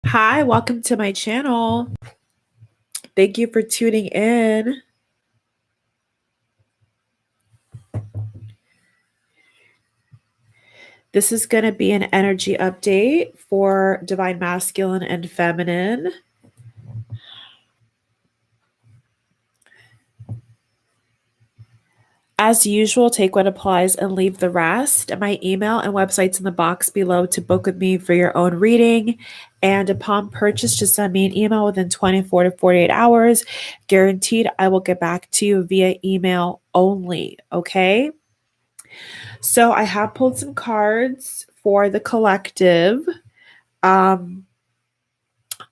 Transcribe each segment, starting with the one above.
Hi, welcome to my channel. Thank you for tuning in. This is going to be an energy update for divine masculine and feminine. As usual, take what applies and leave the rest. My email and website's in the box below to book with me for your own reading. And upon purchase, just send me an email within 24 to 48 hours. Guaranteed, I will get back to you via email only. Okay? So I have pulled some cards for the collective.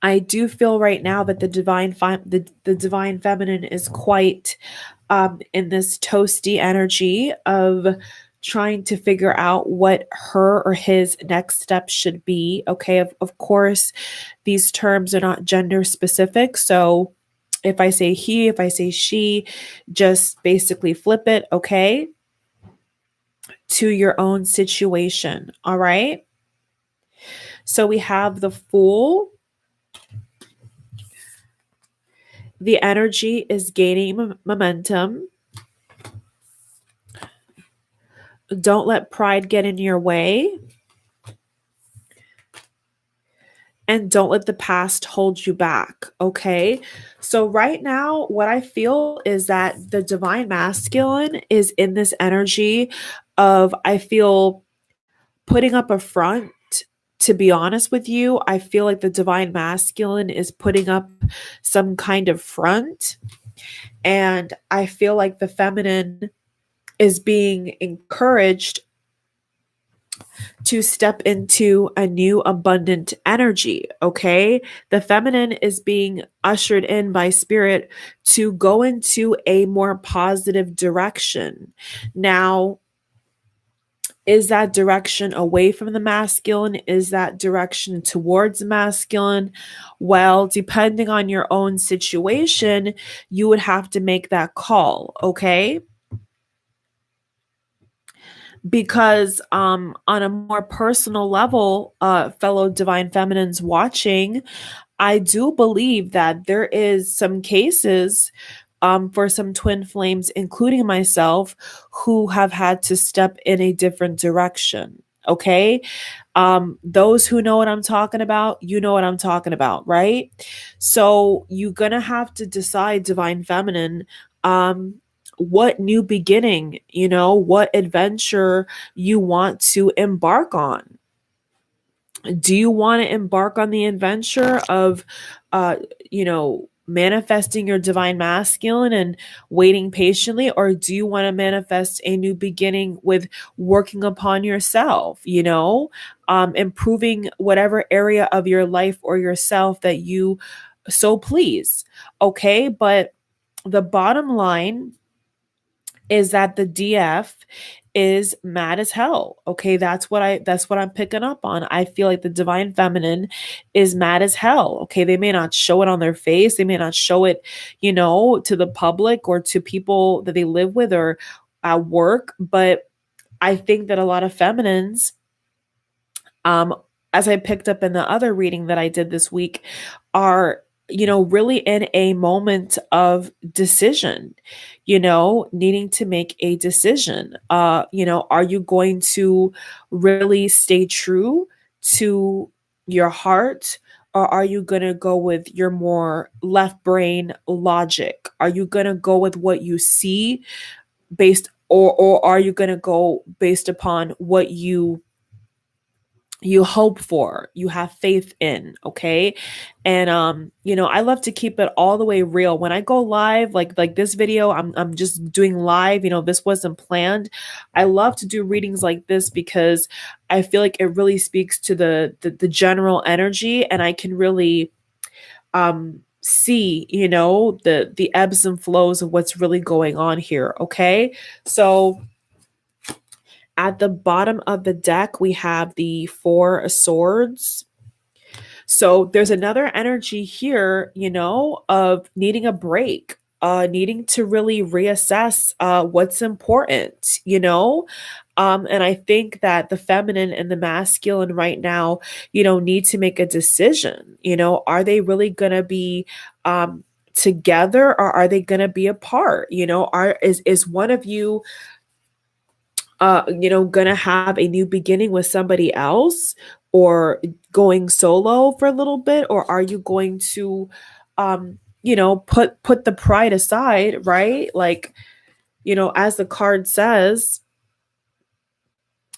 I do feel right now that the divine feminine is quite in this toasty energy of trying to figure out what her or his next step should be. Okay, of course, these terms are not gender specific. So if I say he, if I say she, just basically flip it, okay, to your own situation. All right. So we have the Fool. The energy is gaining momentum. Don't let pride get in your way. And don't let the past hold you back, okay? So right now, what I feel is that the divine masculine is in this energy of, I feel, putting up a front. To be honest with you, I feel like the divine masculine is putting up some kind of front. And I feel like the feminine is being encouraged to step into a new abundant energy, okay? The feminine is being ushered in by spirit to go into a more positive direction. Now, is that direction away from the masculine? Is that direction towards the masculine? Well, depending on your own situation, you would have to make that call, okay? Because on a more personal level, fellow divine feminines watching, I do believe that there is some cases for some twin flames, including myself, who have had to step in a different direction. Okay. Those who know what I'm talking about, you know what I'm talking about, right? So you're going to have to decide, divine feminine, what new beginning, what adventure you want to embark on. Do you want to embark on the adventure of, manifesting your divine masculine and waiting patiently? Or do you want to manifest a new beginning with working upon yourself, improving whatever area of your life or yourself that you so please? Okay. But the bottom line is that the DF is mad as hell. Okay, that's what I'm picking up on. I feel like the divine feminine is mad as hell. Okay, they may not show it on their face, they may not show it, to the public or to people that they live with or at work, but I think that a lot of feminines, as I picked up in the other reading that I did this week, are really in a moment of decision, needing to make a decision. Are you going to really stay true to your heart? Or are you going to go with your more left brain logic? Are you going to go with what you see or are you going to go based upon what you hope for, you have faith in, okay? And I love to keep it all the way real. When I go live, like this video, I'm just doing live, this wasn't planned. I love to do readings like this because I feel like it really speaks to the general energy, and I can really see, the ebbs and flows of what's really going on here, okay? So at the bottom of the deck, we have the Four of Swords. So there's another energy here, of needing a break. needing to really reassess what's important, and I think that the feminine and the masculine right now, need to make a decision. Are they really going to be together, or are they going to be apart? Is one of you gonna have a new beginning with somebody else, or going solo for a little bit, or are you going to put the pride aside, right? Like, as the card says,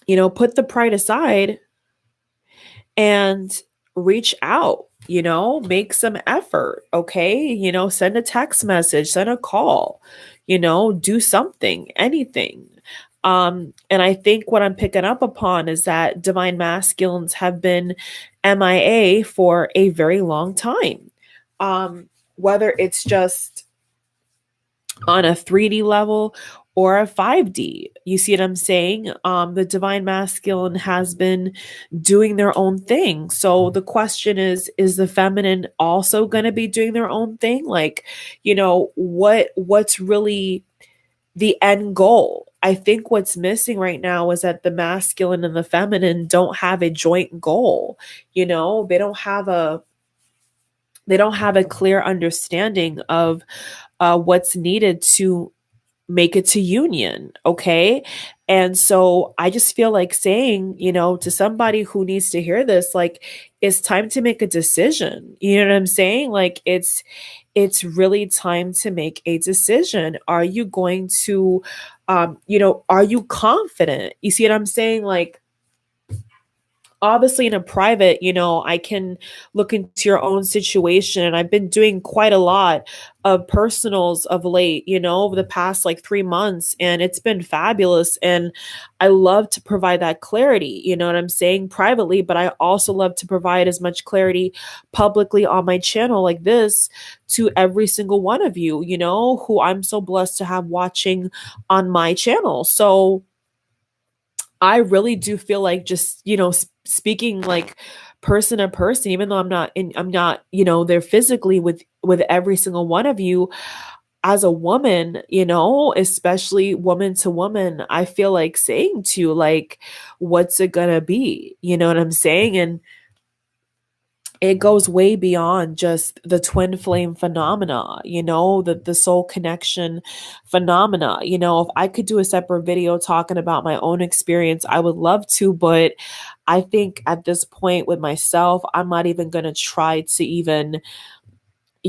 put the pride aside and reach out, make some effort, okay? Send a text message, send a call, do something, anything. And I think what I'm picking up upon is that divine masculines have been MIA for a very long time. Whether it's just on a 3D level or a 5D. You see what I'm saying? The divine masculine has been doing their own thing. So the question is the feminine also going to be doing their own thing? Like, what's really the end goal? I think what's missing right now is that the masculine and the feminine don't have a joint goal. They don't have a clear understanding of what's needed to make it to union. Okay. And so I just feel like saying, to somebody who needs to hear this, like, it's time to make a decision. You know what I'm saying? Like, it's really time to make a decision. Are you going to, are you confident? You see what I'm saying? Like, obviously in a private, I can look into your own situation. And I've been doing quite a lot of personals of late, over the past like 3 months. And it's been fabulous. And I love to provide that clarity, you know what I'm saying, privately, but I also love to provide as much clarity publicly on my channel like this to every single one of you, who I'm so blessed to have watching on my channel. So I really do feel like just, speaking like person to person, even though I'm not, there physically with every single one of you, as a woman, especially woman to woman, I feel like saying to you, like, what's it gonna be? You know what I'm saying? And it goes way beyond just the twin flame phenomena, the soul connection phenomena. If I could do a separate video talking about my own experience, I would love to, but I think at this point with myself, I'm not even going to try to even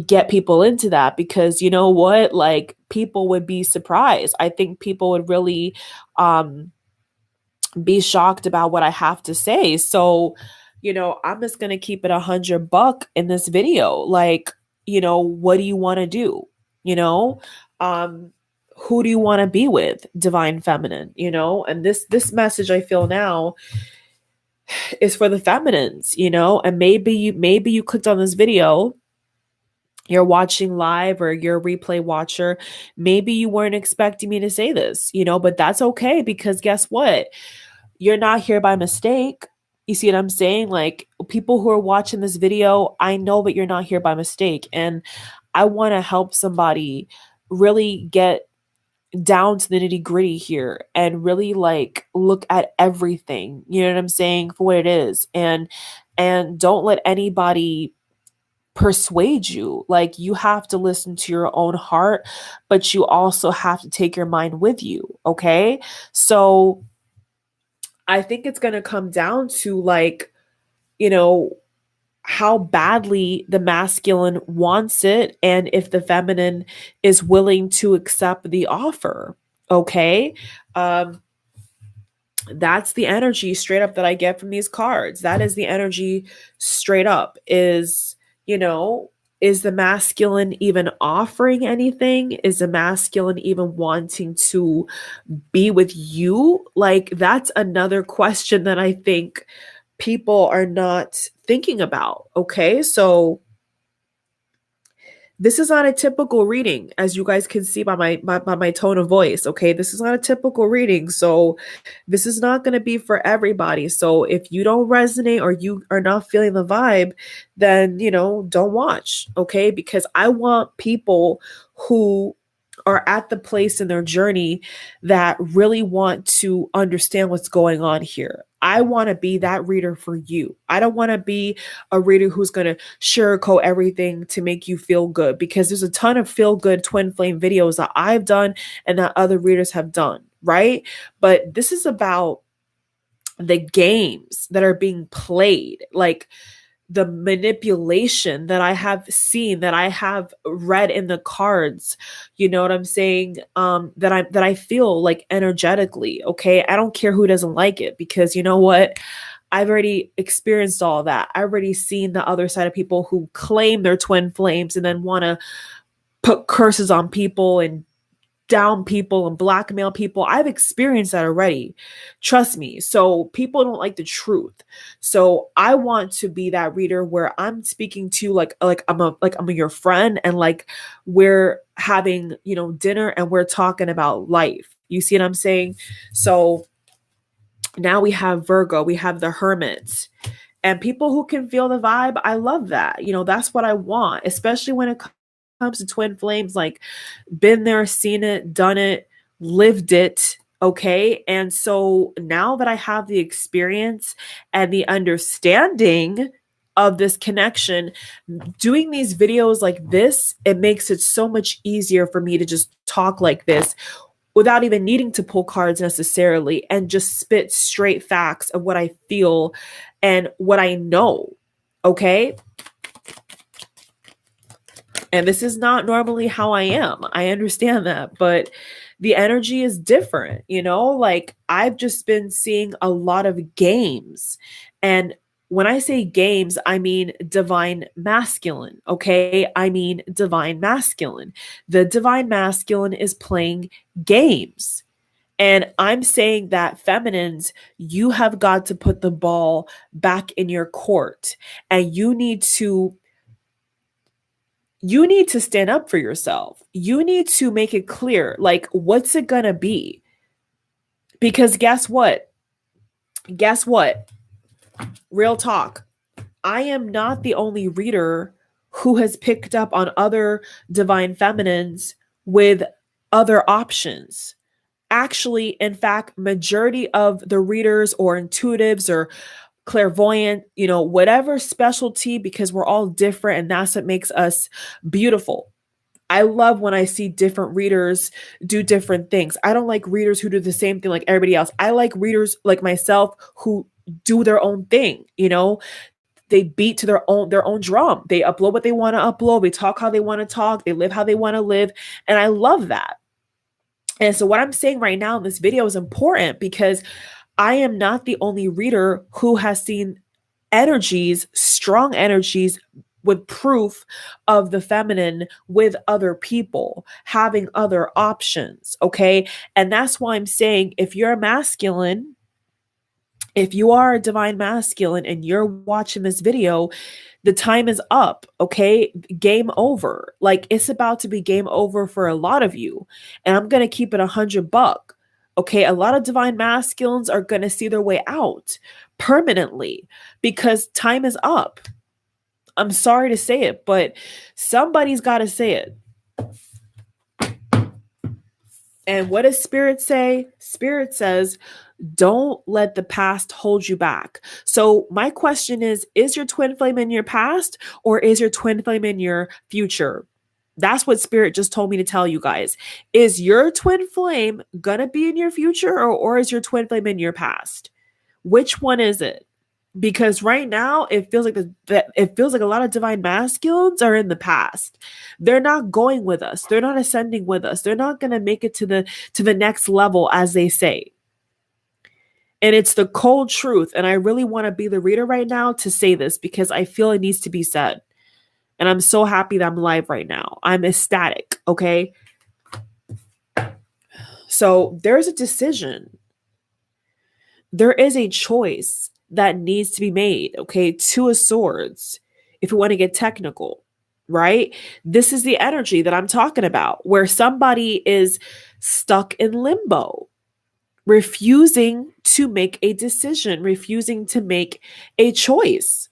get people into that, because you know what, like, people would be surprised. I think people would really be shocked about what I have to say. So, I'm just going to keep it $100 in this video. Like, what do you want to do? Who do you want to be with, divine feminine? And this message I feel now is for the feminines, and maybe you clicked on this video, you're watching live, or you're a replay watcher. Maybe you weren't expecting me to say this, but that's okay, because guess what? You're not here by mistake. You see what I'm saying? Like, people who are watching this video, I know that you're not here by mistake. And I want to help somebody really get down to the nitty gritty here and really like look at everything, you know what I'm saying, for what it is. And don't let anybody persuade you. Like, you have to listen to your own heart, but you also have to take your mind with you. Okay. So I think it's going to come down to, like, how badly the masculine wants it, and if the feminine is willing to accept the offer. Okay. That's the energy straight up that I get from these cards. That is the energy straight up. Is the masculine even offering anything? Is the masculine even wanting to be with you? Like, that's another question that I think people are not thinking about. Okay. So This is not a typical reading, as you guys can see by my tone of voice. Okay, this is not a typical reading, so this is not going to be for everybody. So if you don't resonate or you are not feeling the vibe, then don't watch. Okay, because I want people who are at the place in their journey that really want to understand what's going on here. I want to be that reader for you. I don't want to be a reader who's going to sugarcoat everything to make you feel good, because there's a ton of feel good twin flame videos that I've done and that other readers have done, right? But this is about the games that are being played, like the manipulation that I have seen, that I have read in the cards, you know what I'm saying? That I feel like energetically, okay? I don't care who doesn't like it, because you know what? I've already experienced all that. I've already seen the other side of people who claim they're twin flames and then want to put curses on people and down people and blackmail people. I've experienced that already. Trust me. So people don't like the truth. So I want to be that reader where I'm speaking to like I'm your friend, and like we're having, dinner and we're talking about life. You see what I'm saying? So now we have Virgo, we have the Hermit, and people who can feel the vibe. I love that. That's what I want, especially when it comes to twin flames. Like, been there, seen it, done it, lived it. Okay. And so now that I have the experience and the understanding of this connection, doing these videos like this, it makes it so much easier for me to just talk like this without even needing to pull cards necessarily, and just spit straight facts of what I feel and what I know. Okay. And this is not normally how I am. I understand that, but the energy is different, like I've just been seeing a lot of games. And when I say games, I mean divine masculine. Okay. I mean divine masculine. The divine masculine is playing games. And I'm saying that feminines, you have got to put the ball back in your court, and you need to stand up for yourself. You need to make it clear, like, what's it gonna be? Because guess what? Guess what? Real talk. I am not the only reader who has picked up on other divine feminines with other options. Actually, in fact, majority of the readers or intuitives or clairvoyant, whatever specialty, because we're all different and that's what makes us beautiful. I love when I see different readers do different things. I don't like readers who do the same thing like everybody else. I like readers like myself who do their own thing, They beat to their own drum. They upload what they want to upload. They talk how they want to talk. They live how they want to live. And I love that. And so what I'm saying right now in this video is important, because I am not the only reader who has seen energies, strong energies, with proof of the feminine with other people, having other options. Okay. And that's why I'm saying, if you're a masculine, if you are a divine masculine and you're watching this video, the time is up. Okay. Game over. Like, it's about to be game over for a lot of you. And I'm going to keep it $100. Okay. A lot of divine masculines are going to see their way out permanently, because time is up. I'm sorry to say it, but somebody's got to say it. And what does Spirit say? Spirit says, don't let the past hold you back. So my question is your twin flame in your past, or is your twin flame in your future? That's what Spirit just told me to tell you guys. Is your twin flame gonna be in your future, or is your twin flame in your past? Which one is it? Because right now it feels like a lot of divine masculines are in the past. They're not going with us. They're not ascending with us. They're not going to make it to the next level, as they say. And it's the cold truth. And I really want to be the reader right now to say this, because I feel it needs to be said. And I'm so happy that I'm live right now. I'm ecstatic. Okay. So there's a decision. There is a choice that needs to be made. Okay. Two of Swords, if we want to get technical. right? This is the energy that I'm talking about, where somebody is stuck in limbo, refusing to make a decision, refusing to make a choice.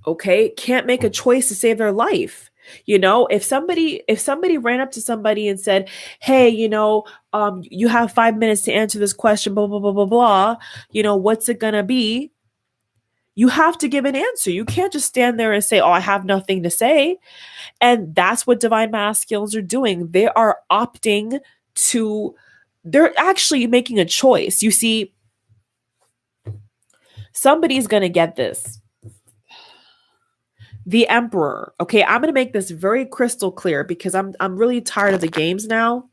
Okay, can't make a choice to save their life. You know, if somebody ran up to somebody and said, "Hey, you have 5 minutes to answer this question, blah blah blah blah blah. What's it gonna be?" You have to give an answer. You can't just stand there and say, "Oh, I have nothing to say." And that's what divine masculines are doing. They are opting to. They're actually making a choice. You see, somebody's gonna get this. The Emperor. Okay, I'm going to make this very crystal clear because I'm really tired of the games now.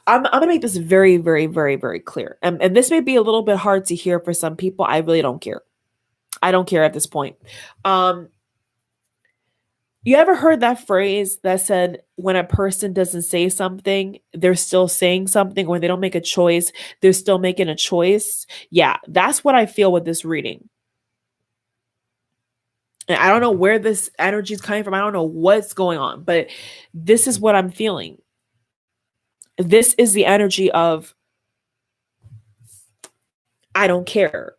I'm going to make this very, very, very, very clear. And this may be a little bit hard to hear for some people. I really don't care. I don't care at this point. You ever heard that phrase that said, when a person doesn't say something, they're still saying something, or they don't make a choice, they're still making a choice? Yeah, that's what I feel with this reading. And I don't know where this energy is coming from. I don't know what's going on, but this is what I'm feeling. This is the energy of, I don't care.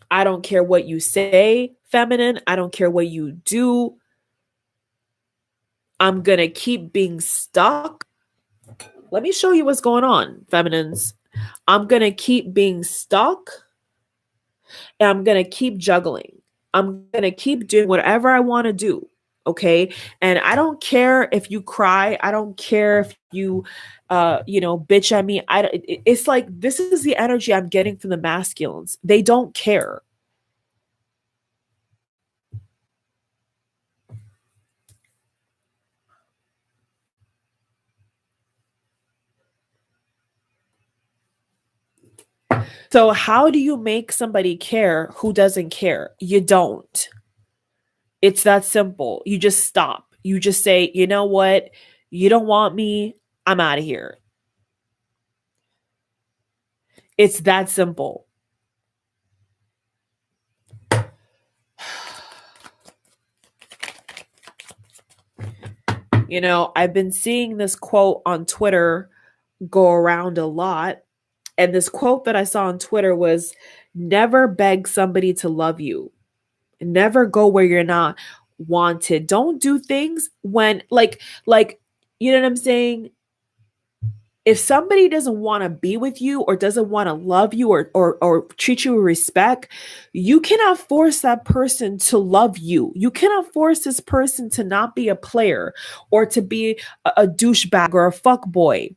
I don't care what you say, feminine. I don't care what you do. I'm going to keep being stuck. Let me show you what's going on, feminines. I'm going to keep being stuck. And I'm going to keep juggling. I'm going to keep doing whatever I want to do. Okay. And I don't care if you cry. I don't care if you, bitch at me. It's like, this is the energy I'm getting from the masculines. They don't care. So how do you make somebody care who doesn't care? You don't. It's that simple. You just stop. You just say, you know what? You don't want me. I'm out of here. It's that simple. I've been seeing this quote on Twitter go around a lot. And this quote that I saw on Twitter was, never beg somebody to love you. Never go where you're not wanted. Don't do things when like, you know what I'm saying? If somebody doesn't want to be with you or doesn't want to love you or treat you with respect, you cannot force that person to love you. You cannot force this person to not be a player or to be a douchebag or a fuckboy,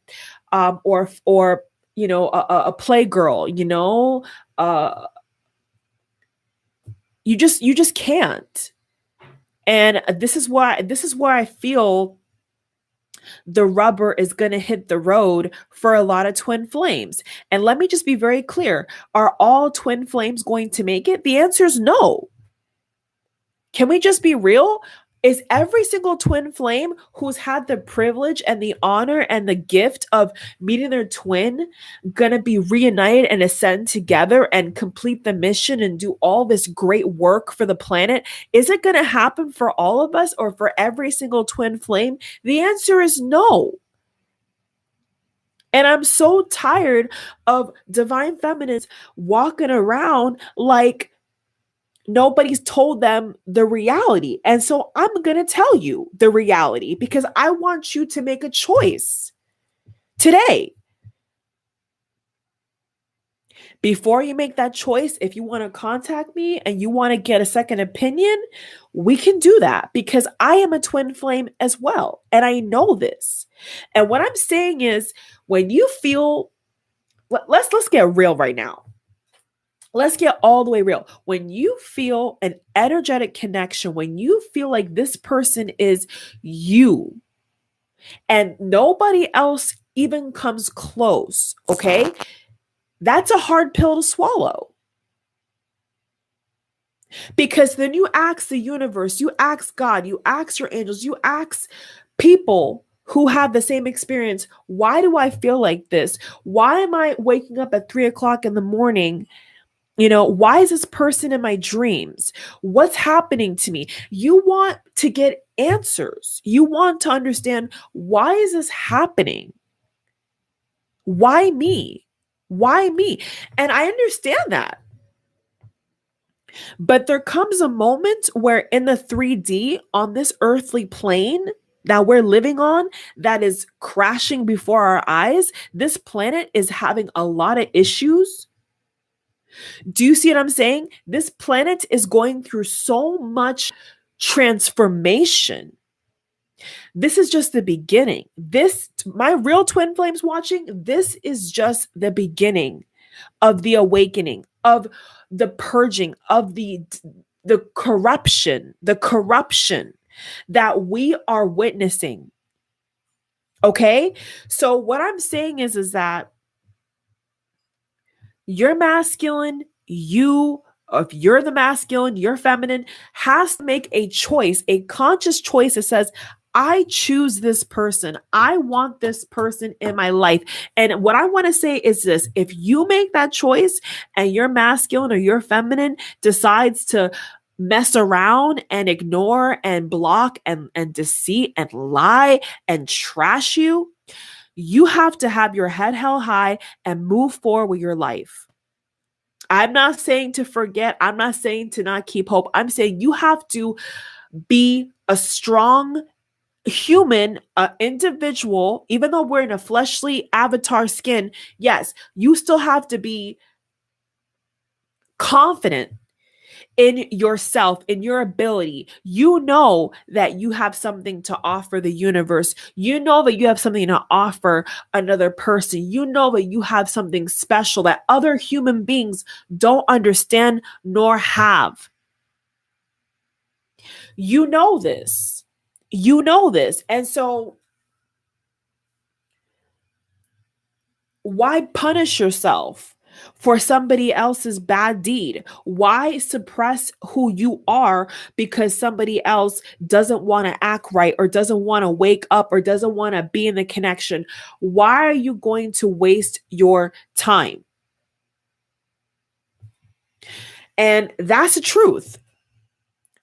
or a playgirl. You just can't. And this is why I feel the rubber is going to hit the road for a lot of twin flames. And let me just be very clear. Are all twin flames going to make it? The answer is no. Can we just be real? Is every single twin flame who's had the privilege and the honor and the gift of meeting their twin going to be reunited and ascend together and complete the mission and do all this great work for the planet? Is it going to happen for all of us or for every single twin flame? The answer is no. And I'm so tired of divine feminines walking around like nobody's told them the reality. And so I'm going to tell you the reality because I want you to make a choice today. Before you make that choice, if you want to contact me and you want to get a second opinion, we can do that because I am a twin flame as well. And I know this. And what I'm saying is when you feel, let's get real right now. Let's get all the way real. When you feel an energetic connection, when you feel like this person is you and nobody else even comes close, okay? That's a hard pill to swallow. Because then you ask the universe, you ask God, you ask your angels, you ask people who have the same experience. Why do I feel like this? Why am I waking up at 3 o'clock in the morning Why is this person in my dreams? What's happening to me? You want to get answers. You want to understand, why is this happening? Why me? Why me? And I understand that. But there comes a moment where in the 3D on this earthly plane that we're living on, that is crashing before our eyes, this planet is having a lot of issues. Do you see what I'm saying? This planet is going through so much transformation. This is just the beginning. My real twin flames watching, this is just the beginning of the awakening, of the purging, of the corruption that we are witnessing. Okay? So what I'm saying is that you're masculine, if you're the masculine, you're feminine, has to make a choice, a conscious choice that says, I choose this person. I want this person in my life. And what I want to say is this: if you make that choice and your masculine or your feminine decides to mess around and ignore and block and deceit and lie and trash you, you have to have your head held high and move forward with your life. I'm not saying to forget. I'm not saying to not keep hope. I'm saying you have to be a strong human, individual, even though we're in a fleshly avatar skin. Yes, you still have to be confident in yourself, in your ability. You know that you have something to offer the universe. You know that you have something to offer another person. You know that you have something special that other human beings don't understand nor have. You know this. You know this. And so why punish yourself for somebody else's bad deed? Why suppress who you are because somebody else doesn't want to act right or doesn't want to wake up or doesn't want to be in the connection? Why are you going to waste your time? And that's the truth.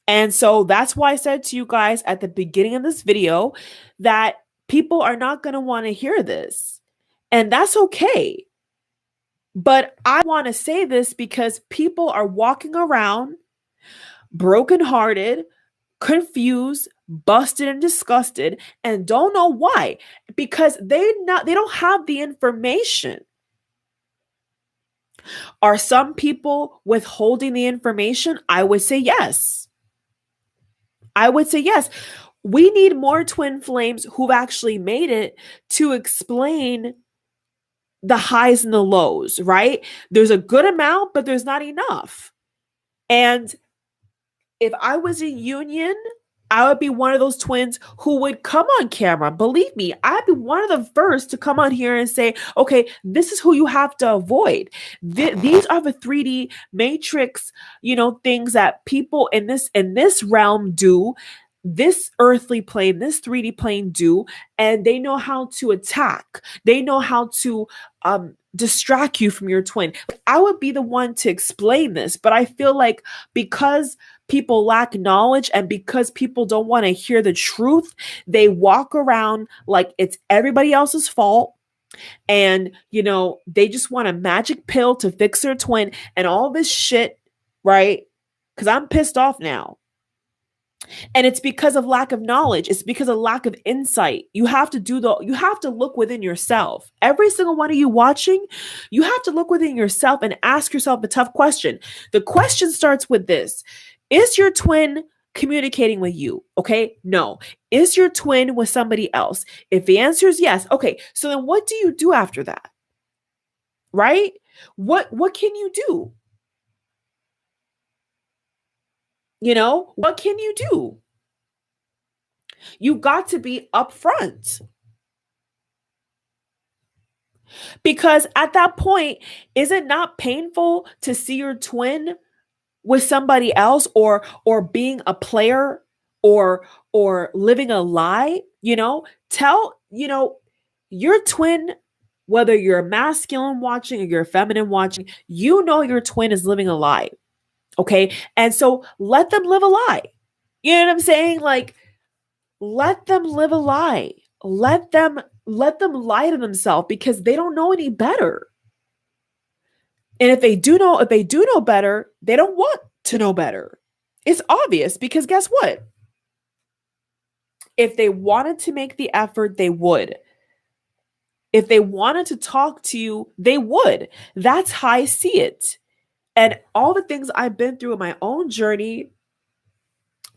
And so that's why I said to you guys at the beginning of this video that people are not going to want to hear this. And that's okay. But I want to say this because people are walking around brokenhearted, confused, busted, and disgusted, and don't know why. Because they don't have the information. Are some people withholding the information? I would say yes. I would say yes. We need more twin flames who've actually made it to explain the highs and the lows, right? There's a good amount, but there's not enough. And if I was in union, I would be one of those twins who would come on camera. Believe me, I'd be one of the first to come on here and say, okay, this is who you have to avoid. These are the 3D matrix, things that people in this realm do, this earthly plane, this 3D plane do, and they know how to attack. They know how to distract you from your twin. I would be the one to explain this, but I feel like because people lack knowledge and because people don't want to hear the truth, they walk around like it's everybody else's fault. And, they just want a magic pill to fix their twin and all this shit, right? Because I'm pissed off now. And it's because of lack of knowledge. It's because of lack of insight. You have to look within yourself. Every single one of you watching, you have to look within yourself and ask yourself a tough question. The question starts with this: is your twin communicating with you? Okay, no. Is your twin with somebody else? If the answer is yes, okay, so then what do you do after that? Right? What can you do? What can you do? You got to be upfront. Because at that point, is it not painful to see your twin with somebody else or being a player or living a lie? Tell your twin Whether you're masculine watching or you're feminine watching, you know your twin is living a lie. Okay. And so let them live a lie. You know what I'm saying? Like, let them live a lie. Let them lie to themselves because they don't know any better. And if they do know better, they don't want to know better. It's obvious because guess what? If they wanted to make the effort, they would. If they wanted to talk to you, they would. That's how I see it. And all the things I've been through in my own journey,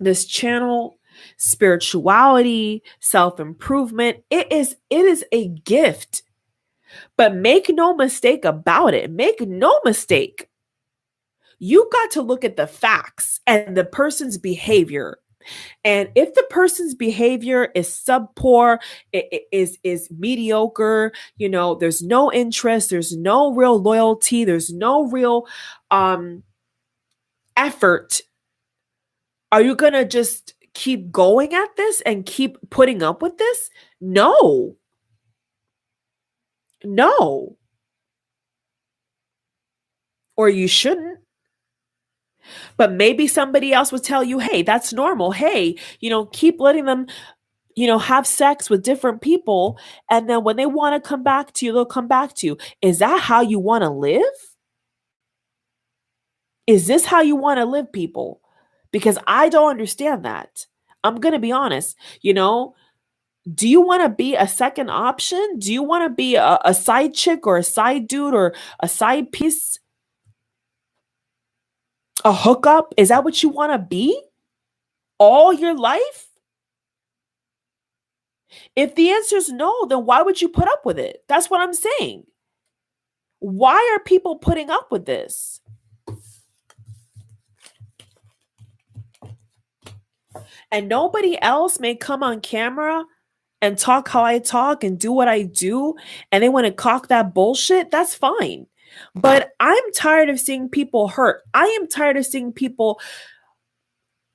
this channel, spirituality, self-improvement, it is a gift. But make no mistake about it. Make no mistake. You got to look at the facts and the person's behavior. And if the person's behavior is subpar, is mediocre, there's no interest, there's no real loyalty, there's no real effort, are you going to just keep going at this and keep putting up with this? No. Or you shouldn't. But maybe somebody else would tell you, hey, that's normal. Hey, keep letting them, have sex with different people. And then when they want to come back to you, they'll come back to you. Is that how you want to live? Is this how you want to live, people? Because I don't understand that. I'm going to be honest. Do you want to be a second option? Do you want to be a side chick or a side dude or a side piece? A hookup? Is that what you want to be all your life? If the answer is no, then why would you put up with it? That's what I'm saying. Why are people putting up with this? And nobody else may come on camera and talk how I talk and do what I do, and they want to cock that bullshit. That's fine. But I'm tired of seeing people hurt. I am tired of seeing people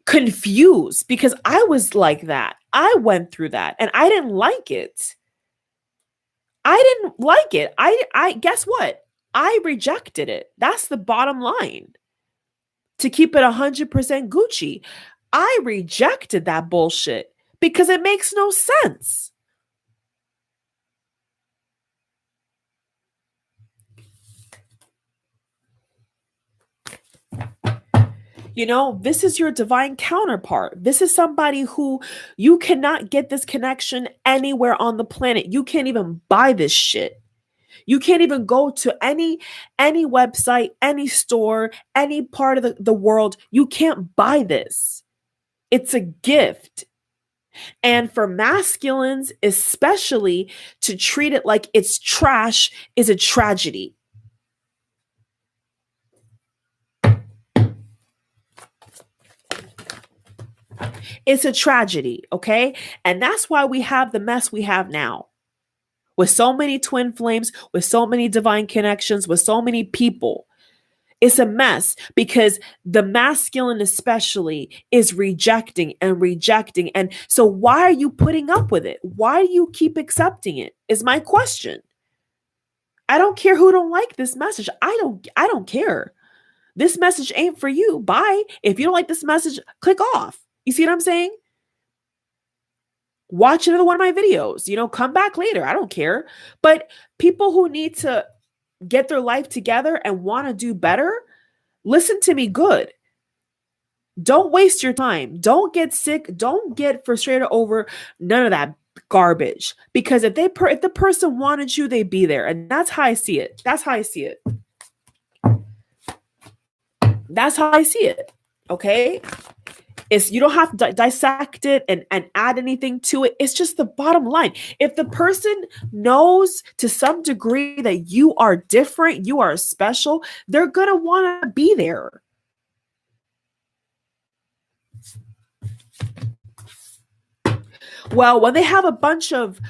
confused because I was like that. I went through that and I didn't like it. I guess what? I rejected it. That's the bottom line. To keep it 100% Gucci, I rejected that bullshit because it makes no sense. This is your divine counterpart. This is somebody who you cannot get this connection anywhere on the planet. You can't even buy this shit. You can't even go to any website, any store, any part of the world. You can't buy this. It's a gift. And for masculines, especially, to treat it like it's trash is a tragedy. It's a tragedy, okay? And that's why we have the mess we have now. With so many twin flames, with so many divine connections, with so many people. It's a mess because the masculine especially is rejecting. And so why are you putting up with it? Why do you keep accepting it? Is my question. I don't care who don't like this message. I don't care. This message ain't for you. Bye. If you don't like this message, click off. You see what I'm saying? Watch another one of my videos. Come back later. I don't care. But people who need to get their life together and want to do better, listen to me good. Don't waste your time. Don't get sick. Don't get frustrated over none of that garbage. Because if the person wanted you, they'd be there. And that's how I see it. That's how I see it. That's how I see it. Okay? You don't have to dissect it and add anything to it. It's just the bottom line. If the person knows to some degree that you are different, you are special, they're going to want to be there. Well, when they have a bunch of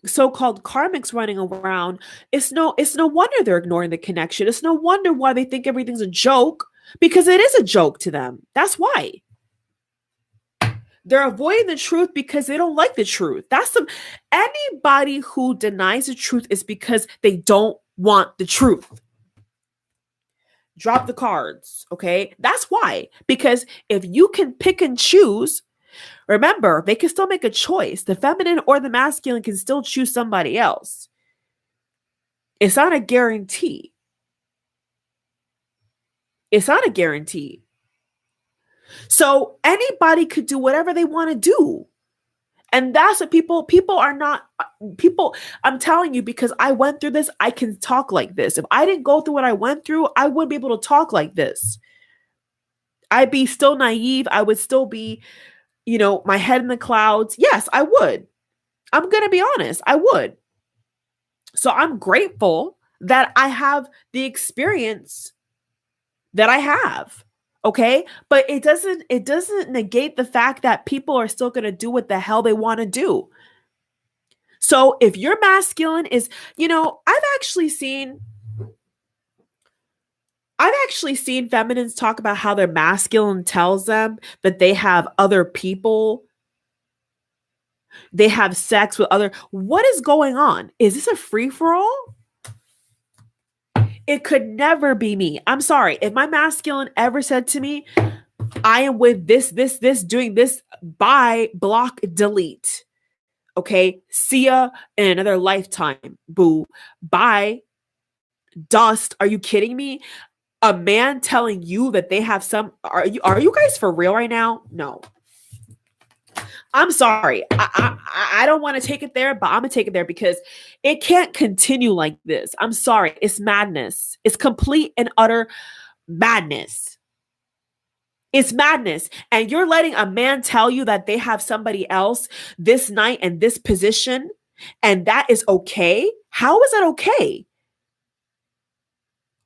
so-called karmics running around, it's no wonder they're ignoring the connection. It's no wonder why they think everything's a joke, because it is a joke to them. That's why. They're avoiding the truth because they don't like the truth. Anybody who denies the truth is because they don't want the truth. Drop the cards, okay? That's why. Because if you can pick and choose, remember, they can still make a choice. The feminine or the masculine can still choose somebody else. It's not a guarantee. It's not a guarantee. So anybody could do whatever they want to do. And that's what people are not, I'm telling you, because I went through this, I can talk like this. If I didn't go through what I went through, I wouldn't be able to talk like this. I'd be still naive. I would still be, my head in the clouds. Yes, I would. I'm going to be honest. I would. So I'm grateful that I have the experience that I have. Okay. But it doesn't negate the fact that people are still going to do what the hell they want to do. So if your masculine is, I've actually seen feminines talk about how their masculine tells them that they have other people. They have sex with what is going on? Is this a free-for-all? It could never be me. I'm sorry. If my masculine ever said to me, I am with this, doing this, bye, block, delete. Okay. See ya in another lifetime. Boo. Bye. Dust. Are you kidding me? A man telling you that they have are you guys for real right now? No. I'm sorry. I don't want to take it there, but I'm going to take it there because it can't continue like this. I'm sorry. It's madness. It's complete and utter madness. It's madness. And you're letting a man tell you that they have somebody else this night in this position, and that is okay? How is that okay?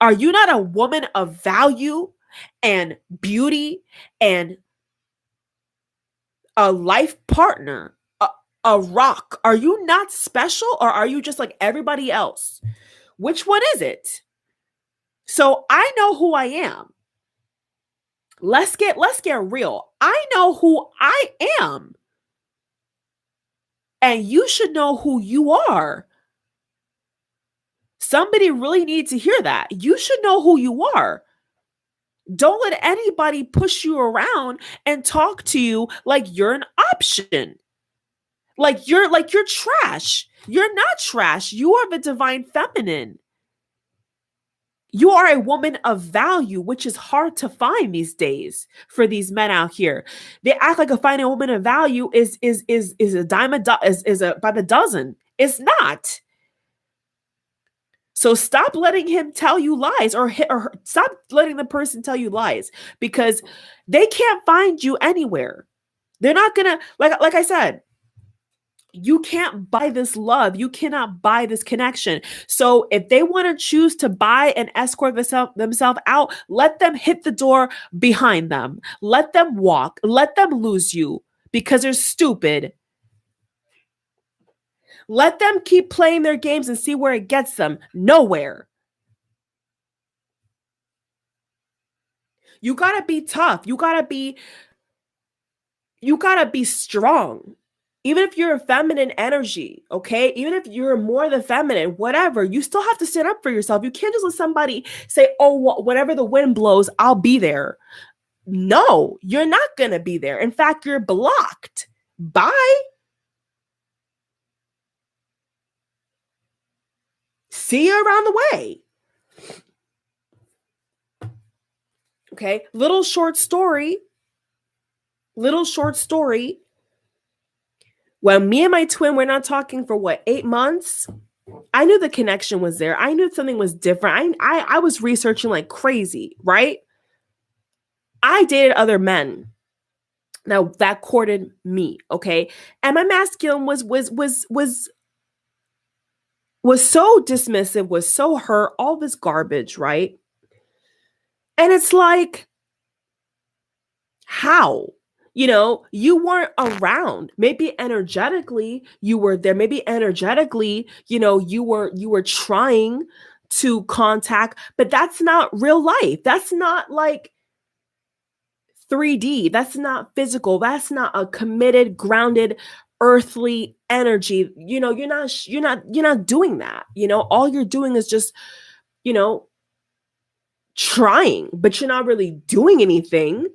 Are you not a woman of value and beauty and a life partner, a rock? Are you not special, or are you just like everybody else? Which one is it? So I know who I am. Let's get real. I know who I am. And you should know who you are. Somebody really needs to hear that. You should know who you are. Don't let anybody push you around and talk to you like you're an option. Like you're trash. You're not trash. You are the divine feminine. You are a woman of value, which is hard to find these days for these men out here. They act like finding a woman of value is a dime by the dozen. It's not. So stop letting him tell you lies, or stop letting the person tell you lies, because they can't find you anywhere. They're not gonna, like I said, you can't buy this love. You cannot buy this connection. So if they want to choose to buy and escort themselves out, let them hit the door behind them. Let them walk. Let them lose you because they're stupid. Let them keep playing their games and see where it gets them. Nowhere. You gotta be tough. You gotta be strong. Even if you're a feminine energy, okay? Even if you're more the feminine, whatever, you still have to stand up for yourself. You can't just let somebody say, oh, whenever the wind blows, I'll be there. No, you're not gonna be there. In fact, you're blocked. Bye. See you around the way. Okay, little short story. When me and my twin were not talking for 8 months, I knew the connection was there. I knew something was different. I was researching like crazy, right? I dated other men. Now that courted me, okay? And my masculine was so dismissive, was so hurt, all this garbage, right? And it's like, how? You weren't around. Maybe energetically you were there. Maybe energetically, you were trying to contact, but that's not real life. That's not like 3D. That's not physical. That's not a committed, grounded, earthly energy. You're not doing that. All you're doing is just, you know, trying, but you're not really doing anything.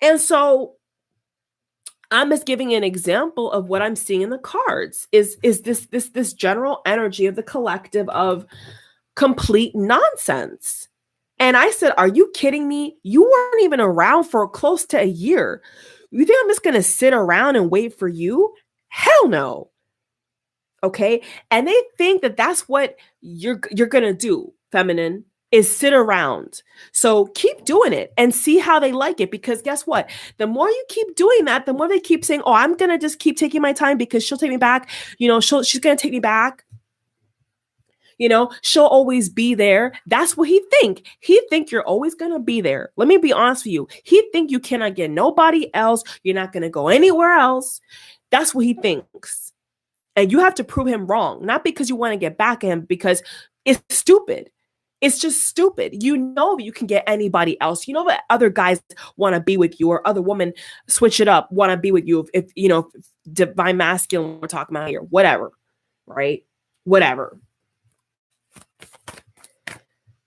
And so I'm just giving an example of what I'm seeing in the cards is this general energy of the collective of complete nonsense. And I said, are you kidding me? You weren't even around for close to a year. You think I'm just going to sit around and wait for you? Hell no. Okay. And they think that that's what you're going to do, feminine, is sit around. So keep doing it and see how they like it. Because guess what? The more you keep doing that, the more they keep saying, oh, I'm going to just keep taking my time because she'll take me back. She's going to take me back. She'll always be there. That's what he think. He think you're always going to be there. Let me be honest with you. He think you cannot get nobody else. You're not going to go anywhere else. That's what he thinks. And you have to prove him wrong. Not because you want to get back at him, because it's stupid. It's just stupid. You can get anybody else. That other guys want to be with you, or other women switch it up, want to be with you. If divine masculine we're talking about here, whatever, right? Whatever.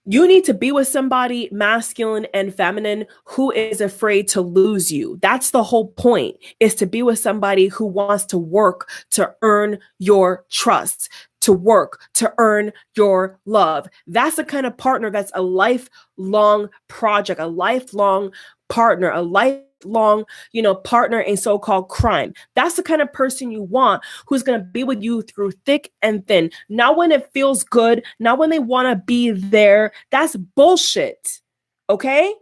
You need to be with somebody masculine and feminine who is afraid to lose you. That's the whole point, is to be with somebody who wants to work to earn your trust, to work to earn your love. That's the kind of partner that's a lifelong project, a lifelong partner, a lifelong, partner in so-called crime. That's the kind of person you want, who's going to be with you through thick and thin. Not when it feels good, not when they want to be there. That's bullshit. Okay?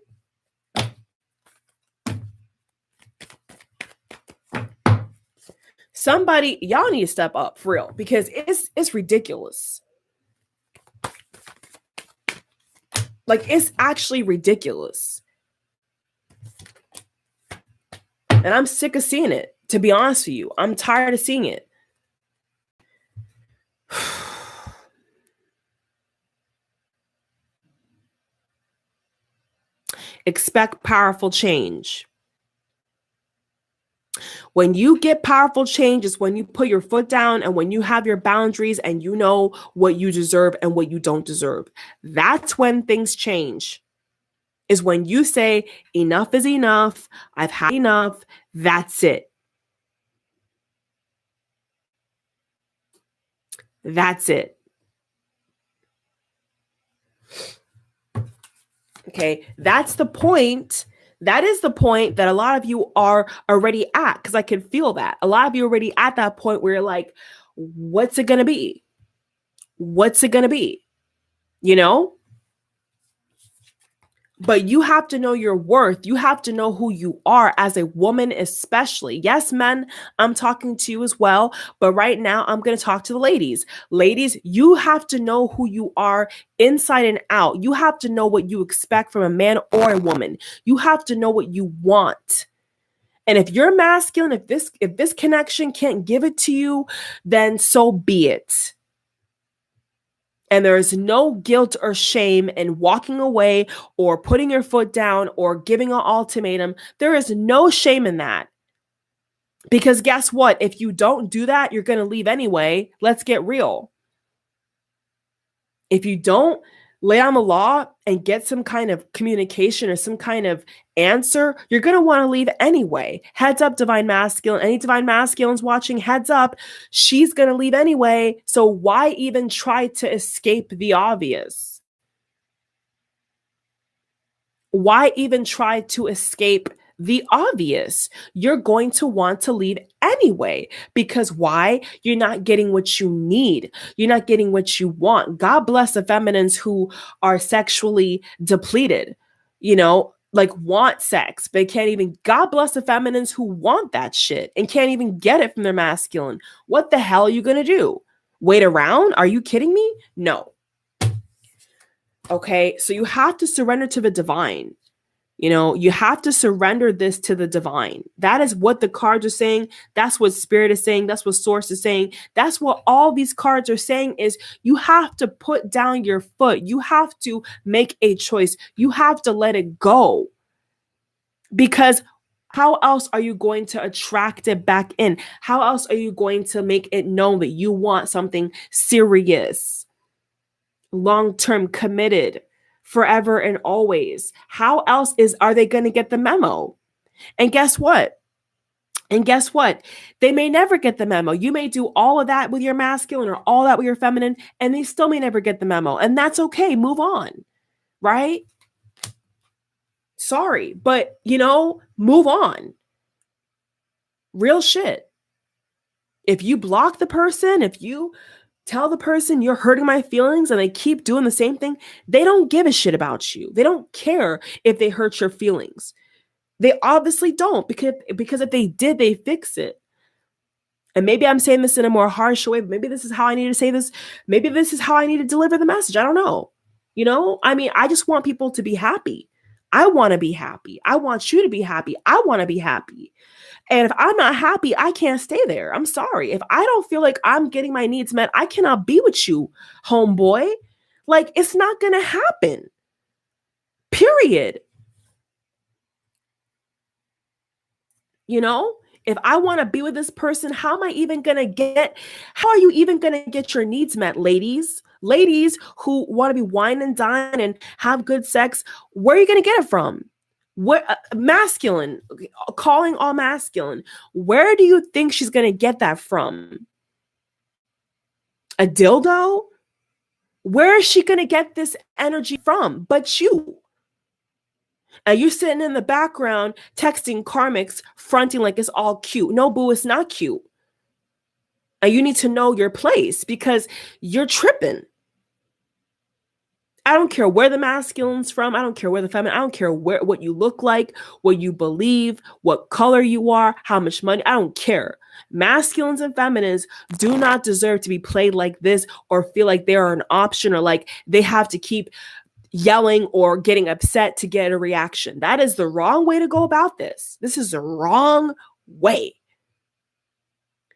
Somebody, y'all need to step up for real, because it's ridiculous. Like, it's actually ridiculous. And I'm sick of seeing it, to be honest with you. I'm tired of seeing it. Expect powerful change. When you get powerful change is when you put your foot down and when you have your boundaries and you know what you deserve and what you don't deserve. That's when things change. Is when you say, enough is enough. I've had enough. That's it. That's it. Okay, that's the point. That is the point that a lot of you are already at, because I can feel that. A lot of you are already at that point where you're like, what's it going to be? What's it going to be? But you have to know your worth. You have to know who you are as a woman, especially. Yes, men, I'm talking to you as well. But right now, I'm going to talk to the ladies. Ladies, you have to know who you are inside and out. You have to know what you expect from a man or a woman. You have to know what you want. And if you're masculine, if this connection can't give it to you, then so be it. And there is no guilt or shame in walking away or putting your foot down or giving an ultimatum. There is no shame in that. Because guess what? If you don't do that, you're going to leave anyway. Let's get real. If you don't lay on the law and get some kind of communication or some kind of answer, you're going to want to leave anyway. Heads up, divine masculine. Any divine masculines watching, heads up. She's going to leave anyway. So why even try to escape the obvious? Why even try to escape the obvious? You're going to want to leave anyway. Because why? You're not getting what you need. You're not getting what you want. God bless the feminines who are sexually depleted, like want sex, but can't even. God bless the feminines who want that shit and can't even get it from their masculine. What the hell are you going to do? Wait around? Are you kidding me? No. Okay, so you have to surrender to the divine. You have to surrender this to the divine. That is what the cards are saying. That's what spirit is saying. That's what source is saying. That's what all these cards are saying, is you have to put down your foot. You have to make a choice. You have to let it go. Because how else are you going to attract it back in? How else are you going to make it known that you want something serious, long-term, committed, forever and always? How else are they going to get the memo? And guess what? They may never get the memo. You may do all of that with your masculine or all that with your feminine, and they still may never get the memo. And that's okay. Move on, right? Sorry, but move on. Real shit. If you block the person, if you tell the person you're hurting my feelings and they keep doing the same thing, they don't give a shit about you. They don't care if they hurt your feelings. They obviously don't, because if they did, they fix it. And maybe I'm saying this in a more harsh way, but maybe this is how I need to say this. Maybe this is how I need to deliver the message. I don't know. I just want people to be happy. I want to be happy. I want you to be happy. I want to be happy. And if I'm not happy, I can't stay there. I'm sorry. If I don't feel like I'm getting my needs met, I cannot be with you, homeboy. Like, it's not going to happen. Period. If I want to be with this person, how are you even going to get your needs met, ladies? Ladies who want to be wine and dine and have good sex, where are you going to get it from? What masculine, calling all masculine. Where do you think she's going to get that from? A dildo? Where is she going to get this energy from but you? And you're sitting in the background texting karmics, fronting like it's all cute. No, boo, it's not cute. And you need to know your place because you're tripping. I don't care where the masculine's from. I don't care where the feminine. I don't care what you look like, what you believe, what color you are, how much money. I don't care. Masculines and feminines do not deserve to be played like this or feel like they are an option or like they have to keep yelling or getting upset to get a reaction. That is the wrong way to go about this. This is the wrong way.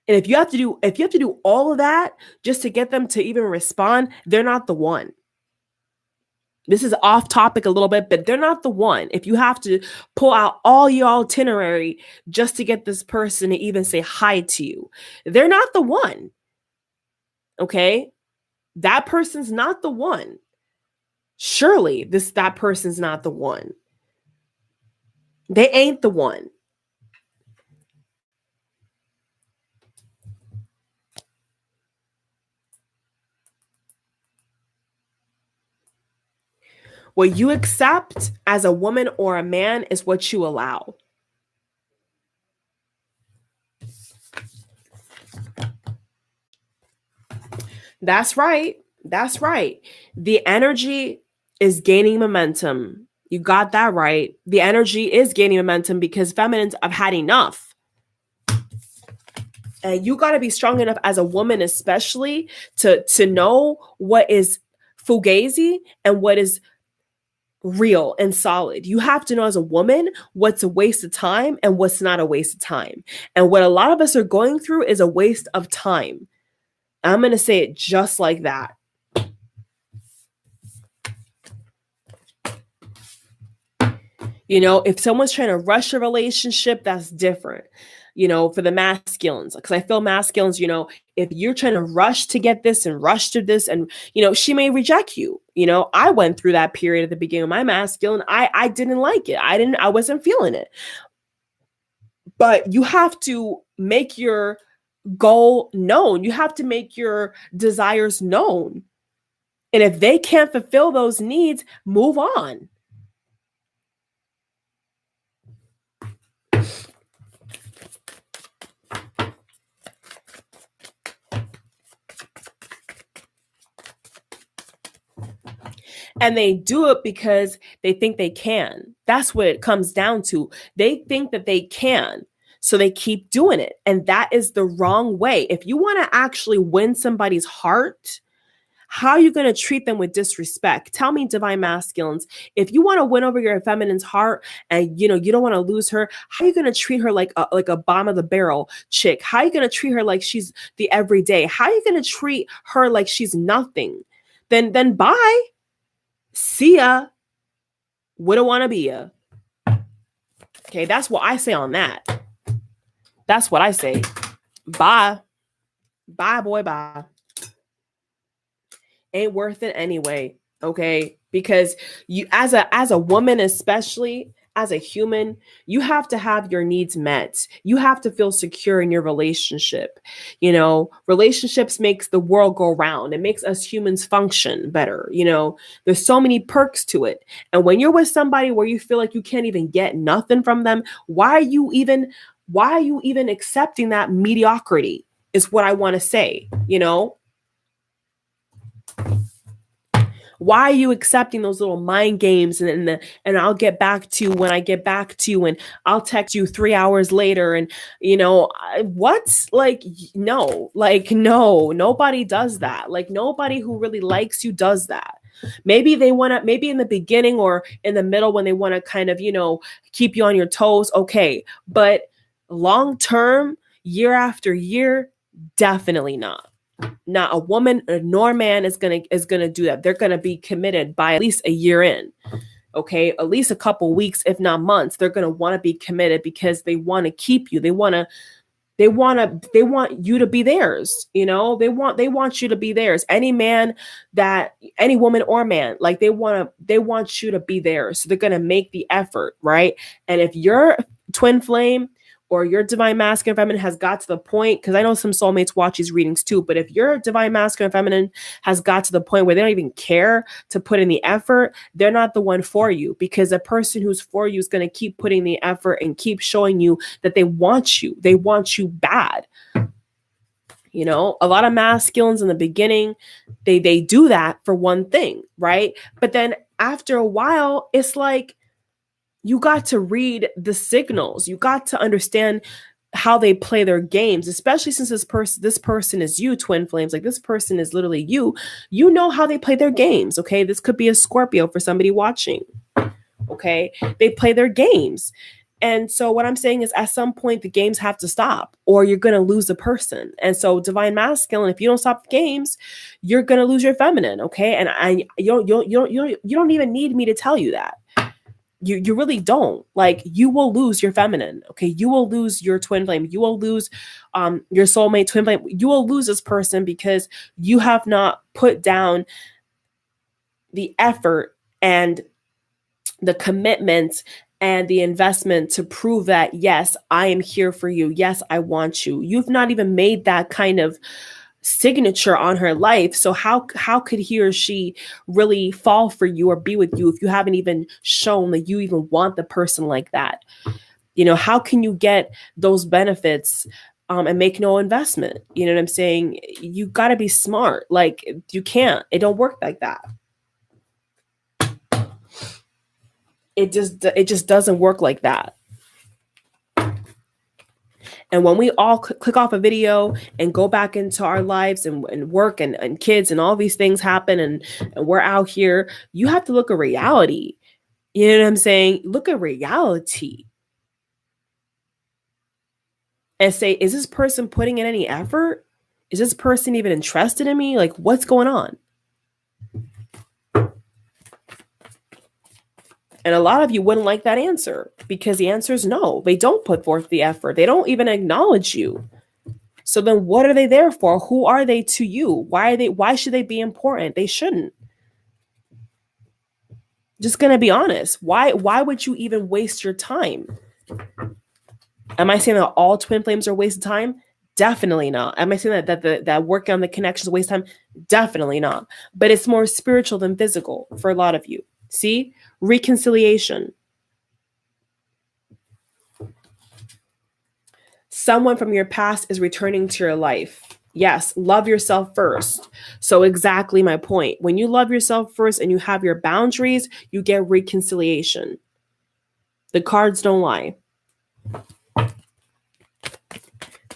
And if you have to do all of that just to get them to even respond, they're not the one. This is off topic a little bit, but they're not the one. If you have to pull out all your itinerary just to get this person to even say hi to you, they're not the one. Okay? That person's not the one. Surely that person's not the one. They ain't the one. What you accept as a woman or a man is what you allow. That's right. That's right. The energy is gaining momentum. You got that right. The energy is gaining momentum because feminines have had enough. And you got to be strong enough as a woman, especially to know what is fugazi and what is real and solid. You have to know as a woman what's a waste of time and what's not a waste of time. And what a lot of us are going through is a waste of time. I'm going to say it just like that. If someone's trying to rush a relationship, that's different. For the masculines, because I feel masculines, if you're trying to rush to get this and rush to this and, she may reject you. I went through that period at the beginning of my masculine. I didn't like it. I wasn't feeling it. But you have to make your goal known. You have to make your desires known. And if they can't fulfill those needs, move on. And they do it because they think they can. That's what it comes down to. They think that they can. So they keep doing it. And that is the wrong way. If you want to actually win somebody's heart, how are you going to treat them with disrespect? Tell me, divine masculines, if you want to win over your feminine's heart and you don't want to lose her, how are you going to treat her like a bottom of the barrel chick? How are you going to treat her like she's the everyday? How are you going to treat her like she's nothing? Then bye. See ya. Wouldn't want to be ya. Okay, that's what I say on that. That's what I say. Bye. Bye, boy, bye. Ain't worth it anyway, okay? Because you, as a woman, especially as a human, you have to have your needs met. You have to feel secure in your relationship. You know, relationships makes the world go round. It makes us humans function better. You know, there's so many perks to it. And when you're with somebody where you feel like you can't even get nothing from them, why are you even accepting that mediocrity? Is what I want to say, you know? Why are you accepting those little mind games and I'll get back to you when I get back to you, and I'll text you 3 hours later, and you know what? Like no, nobody does that. Like nobody who really likes you does that. Maybe they want to, maybe in the beginning or in the middle when they want to kind of, you know, keep you on your toes, okay, but long term, year after year, definitely not. Not a woman nor man is gonna do that. They're gonna be committed by at least a year in. Okay, at least a couple weeks, if not months. They're gonna want to be committed because they want to keep you. They want you to be theirs. You know, they want you to be theirs. Any woman or man, like they want you to be theirs. So they're gonna make the effort, right? And if your twin flame or your divine masculine feminine has got to the point, because I know some soulmates watch these readings too, but if your divine masculine feminine has got to the point where they don't even care to put in the effort, they're not the one for you, because a person who's for you is going to keep putting the effort and keep showing you that they want you bad. You know, a lot of masculines in the beginning, they do that for one thing, right? But then after a while, it's like, you got to read the signals. You got to understand how they play their games, especially since this person is you, twin flames. Like this person is literally you. You know how they play their games. Okay. This could be a Scorpio for somebody watching. Okay. They play their games. And so what I'm saying is at some point the games have to stop or you're going to lose the person. And so divine masculine, if you don't stop the games, you're going to lose your feminine. Okay. And you don't even need me to tell you that. You really don't. Like, you will lose your feminine. Okay. You will lose your twin flame. You will lose your soulmate twin flame. You will lose this person because you have not put down the effort and the commitment and the investment to prove that, yes, I am here for you. Yes, I want you. You've not even made that kind of signature on her life. So how could he or she really fall for you or be with you if you haven't even shown that you even want the person like that? You know, how can you get those benefits and make no investment? You know what I'm saying? You got to be smart. Like, you can't. It don't work like that. It just doesn't work like that. And when we all click off a video and go back into our lives and work and kids and all these things happen and we're out here, you have to look at reality. You know what I'm saying? Look at reality. And say, is this person putting in any effort? Is this person even interested in me? Like, what's going on? And a lot of you wouldn't like that answer because the answer is no. They don't put forth the effort. They don't even acknowledge you. So then what are they there for? Who are they to you? Why should they be important? They shouldn't. Just going to be honest. Why would you even waste your time? Am I saying that all twin flames are a waste of time? Definitely not. Am I saying that working on the connections is a waste of time? Definitely not. But it's more spiritual than physical for a lot of you. See? Reconciliation. Someone from your past is returning to your life. Yes, love yourself first. So exactly my point. When you love yourself first and you have your boundaries, you get reconciliation. The cards don't lie.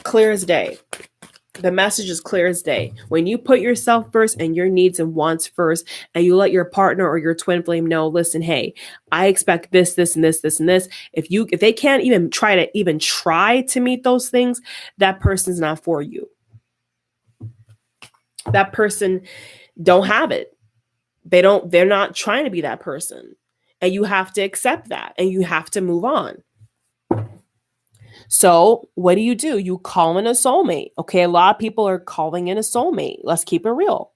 Clear as day. The message is clear as day. When you put yourself first and your needs and wants first, and you let your partner or your twin flame know, listen, hey, I expect this, this, and this, this, and this. If they can't even try to meet those things, that person's not for you. That person don't have it. They're not trying to be that person. And you have to accept that and you have to move on. So what do? You call in a soulmate. Okay, a lot of people are calling in a soulmate. Let's keep it real.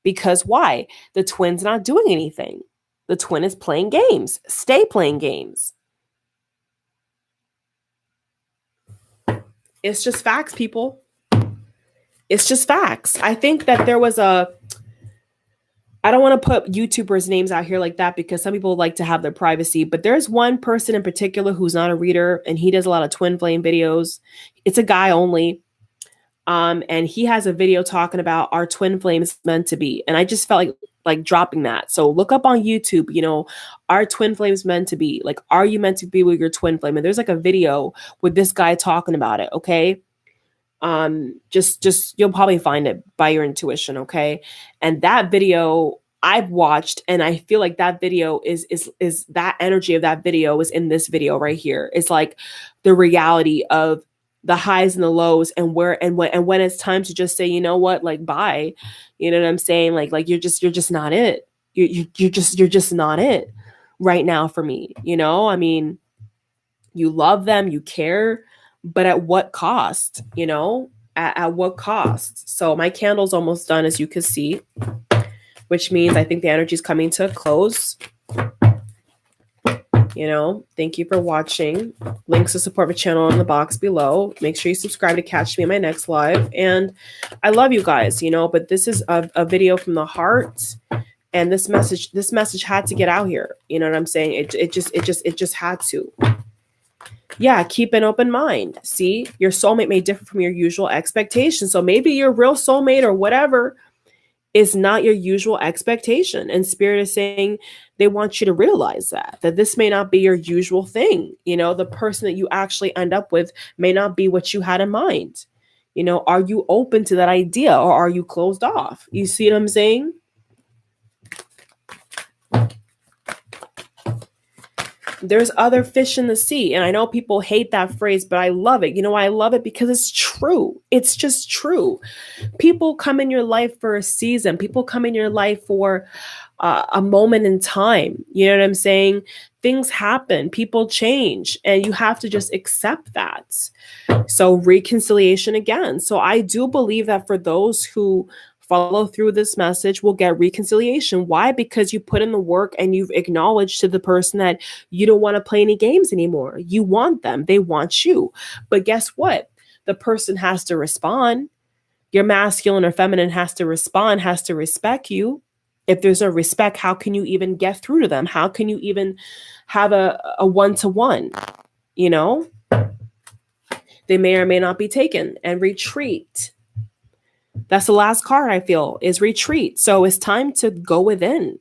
Because why? The twin's not doing anything. The twin is playing games. Stay playing games. It's just facts, people. It's just facts. I think that there was I don't want to put YouTubers' names out here like that because some people like to have their privacy, but there's one person in particular who's not a reader and he does a lot of Twinflame videos. It's a guy only. And he has a video talking about our twin flames meant to be. And I just felt like dropping that. So look up on YouTube, are twin flames meant to be? Like, are you meant to be with your twin flame? And there's like a video with this guy talking about it. Okay. Just you'll probably find it by your intuition. Okay. And that video I've watched, and I feel like that video is that energy of that video is in this video right here. It's like the reality of the highs and the lows, and when it's time to just say, you know what, like, bye, you know what I'm saying? Like you're just not it. You're just not it right now for me. I mean, you love them, you care, but at what cost? At what cost? So my candle's almost done, as you can see, which means I think the energy is coming to a close. Thank you for watching. Links to support my channel in the box below. Make sure you subscribe to catch me in my next live. And I love you guys, but this is a video from the heart. And this message had to get out here. You know what I'm saying? It just had to. Yeah, keep an open mind. See, your soulmate may differ from your usual expectations. So maybe your real soulmate or whatever is not your usual expectation. And Spirit is saying they want you to realize that this may not be your usual thing. The person that you actually end up with may not be what you had in mind. Are you open to that idea, or are you closed off? You see what I'm saying? There's other fish in the sea. And I know people hate that phrase, but I love it. I love it because it's true. It's just true. People come in your life for a season. People come in your life for a moment in time. You know what I'm saying? Things happen. People change. And you have to just accept that. So reconciliation again. So I do believe that for those who follow through this message will get reconciliation. Why? Because you put in the work and you've acknowledged to the person that you don't want to play any games anymore. You want them. They want you. But guess what? The person has to respond. Your masculine or feminine has to respond, has to respect you. If there's no respect, how can you even get through to them? How can you even have a one-to-one? They may or may not be taken and retreat. That's the last card I feel is retreat. So it's time to go within.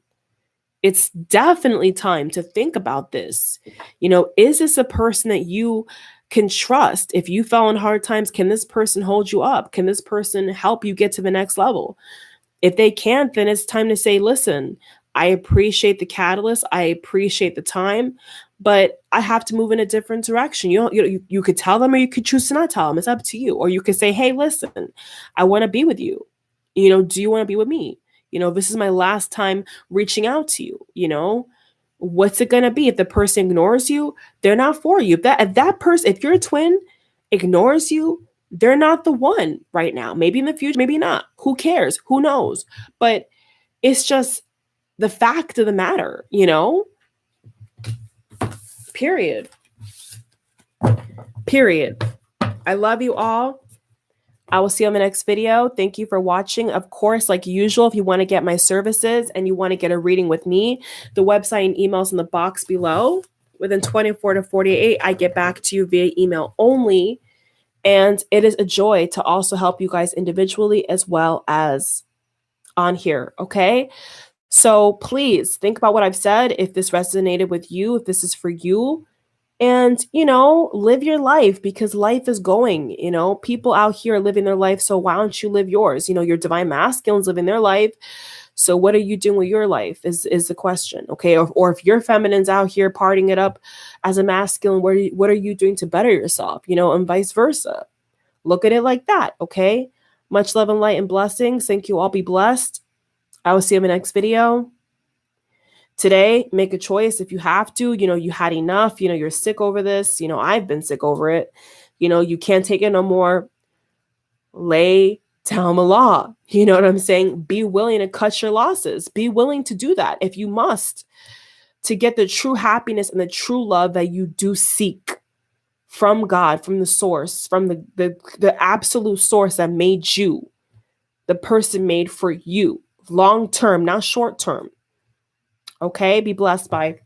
It's definitely time to think about this. Is this a person that you can trust? If you fell in hard times, can this person hold you up? Can this person help you get to the next level? If they can't, then it's time to say, listen, I appreciate the catalyst. I appreciate the time, but I have to move in a different direction. You could tell them, or you could choose to not tell them. It's up to you. Or you could say, hey, listen, I want to be with you. Do you want to be with me? This is my last time reaching out to you. What's it going to be? If the person ignores you, they're not for you. If that person, if your twin ignores you, they're not the one right now. Maybe in the future, maybe not. Who cares? Who knows? But it's just the fact of the matter, Period. I love you all. I will see you on the next video. Thank you for watching. Of course, like usual, if you want to get my services and you want to get a reading with me, the website and emails in the box below. Within 24 to 48, I get back to you via email only. And it is a joy to also help you guys individually as well as on here. Okay. So please think about what I've said. If this resonated with you, if this is for you, and, live your life, because life is going, people out here are living their life. So why don't you live yours? Your divine masculine's living their life. So what are you doing with your life is the question. Okay. Or if your feminine's out here partying it up as a masculine, what are you doing to better yourself? And vice versa. Look at it like that. Okay. Much love and light and blessings. Thank you all. Be blessed. I will see you in the next video. Today, make a choice if you have to. You had enough. You're sick over this. I've been sick over it. You can't take it no more. Lay down the law. You know what I'm saying? Be willing to cut your losses. Be willing to do that if you must, to get the true happiness and the true love that you do seek from God, from the source, from the absolute source that made you, the person made for you, long term, not short term. Okay? Be blessed. Bye.